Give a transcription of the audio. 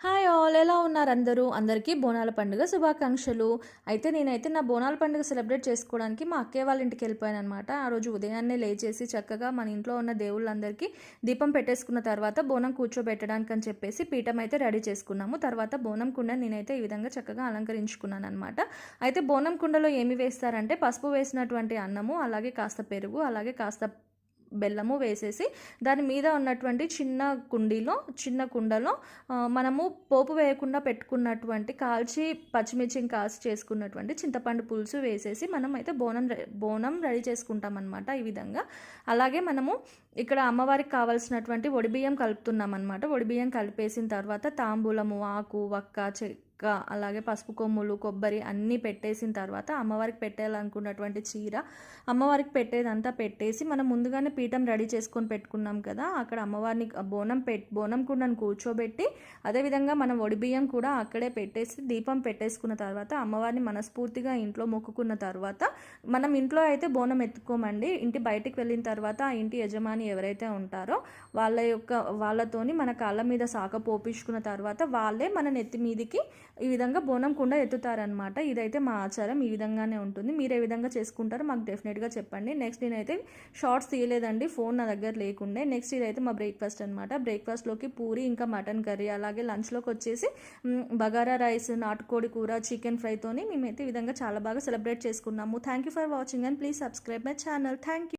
Hi all, ఎలా ఉన్నారు అందరూ? అందరికీ బోనాల పండుగ శుభాకాంక్షలు. నేనైతే నా బోనాల పండుగ సెలబ్రేట్ చేసుకోవడానికి మా అక్కయ్య వాళ్ళ ఇంటికి వెళ్ళిపోయాను అనమాట. ఆ రోజు ఉదయాన్నే లేచేసి చక్కగా మన ఇంట్లో ఉన్న దేవుళ్ళందరికీ దీపం పెట్టేసుకున్న తర్వాత బోనం కూర్చోబెట్టడానికి అని చెప్పేసి పీఠం అయితే రెడీ చేసుకున్నాము. తర్వాత బోనం కుండ నేనైతే ఈ విధంగా చక్కగా అలంకరించుకున్నాను అనమాట. బోనం కుండలో ఏమి వేస్తారంటే పసుపు వేసినటువంటి అన్నము, అలాగే కాస్త పెరుగు, అలాగే కాస్త బెల్లము వేసేసి దాని మీద ఉన్నటువంటి చిన్న కుండలో మనము పోపు వేయకుండా పెట్టుకున్నటువంటి పచ్చిమిర్చిని కాల్చి చేసుకున్నటువంటి చింతపండు పులుసు వేసేసి మనం అయితే బోనం రెడీ చేసుకుంటాం అనమాట. ఈ విధంగా అలాగే మనము ఇక్కడ అమ్మవారికి కావాల్సినటువంటి ఒడిబియ్యం కలుపుతున్నాం అనమాట. ఒడిబియ్యం కలిపేసిన తర్వాత తాంబూలము, ఆకు, వక్క, అలాగే పసుపు కొమ్ములు, కొబ్బరి అన్నీ పెట్టేసిన తర్వాత అమ్మవారికి పెట్టాలనుకున్నటువంటి చీర, అమ్మవారికి పెట్టేదంతా పెట్టేసి మనం ముందుగానే పీఠం రెడీ చేసుకొని పెట్టుకున్నాం కదా, అక్కడ అమ్మవారిని బోనం కుండను కూర్చోబెట్టి అదేవిధంగా మనం ఒడిబియ్యం కూడా అక్కడే పెట్టేసి దీపం పెట్టేసుకున్న తర్వాత అమ్మవారిని మనస్ఫూర్తిగా ఇంట్లో మొక్కుకున్న తర్వాత మనం ఇంట్లో అయితే బోనం ఎత్తుకోమండి. ఇంటి బయటికి వెళ్ళిన తర్వాత ఆ ఇంటి యజమాని ఎవరైతే ఉంటారో వాళ్ళతోని మన కాళ్ళ మీద సాక పోపించుకున్న తర్వాత వాళ్ళే మన నెత్తి మీదికి ఈ విధంగా బోనం కుండ ఎత్తుతారనమాట. ఇదైతే మా ఆచారం, ఈ విధంగానే ఉంటుంది. మీరు ఏ విధంగా చేసుకుంటారో మాకు డెఫినెట్గా చెప్పండి. నెక్స్ట్ నేనైతే షార్ట్స్ తీయలేదండి, ఫోన్ నా దగ్గర లేకుండే. నెక్స్ట్ ఇదైతే మా బ్రేక్ఫాస్ట్ అనమాట. బ్రేక్ఫాస్ట్లోకి పూరి ఇంకా మటన్ కర్రీ, అలాగే లంచ్లోకి వచ్చేసి బగారా రైస్, నాటుకోడి కూర, చికెన్ ఫ్రైతోని మేమైతే ఈ విధంగా చాలా బాగా సెలబ్రేట్ చేసుకున్నాము. Thank you for watching and please subscribe my channel. Thank you.